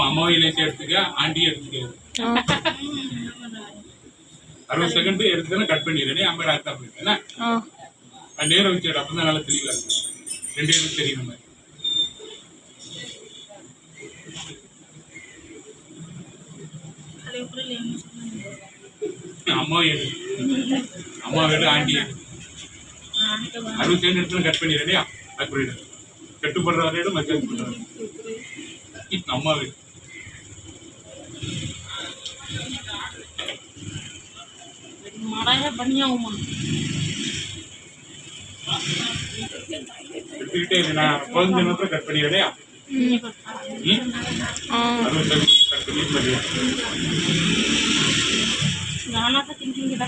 அம்மாவை இணைச்சு எடுத்துக்க, ஆண்டியும் எடுத்துக்க. 60 செகண்ட் எடுத்துதானே கட் பண்ணிடுறேன். அம்மா டாக்டா போயிட்டேன்னா நேரம் வச்சு அப்பதான் நல்லா தெரியல. 2 பேருக்கு தெரியும். அம்மா அம்மா வீடு ஆண்டி 60 செகண்ட் எடுத்து கட் பண்ணிடுறேன். அப்படி கட்டுப்படுற வரையிலும் மத்தியானம் பண்ணுறாரு. அம்மா வீடு எடுத்துக்கிட்டே நான் 15 நிமிஷம் கட் பண்ணிடுறேன். 60 செகண்ட் கட் பண்ணி Jangan aku tinggi kita.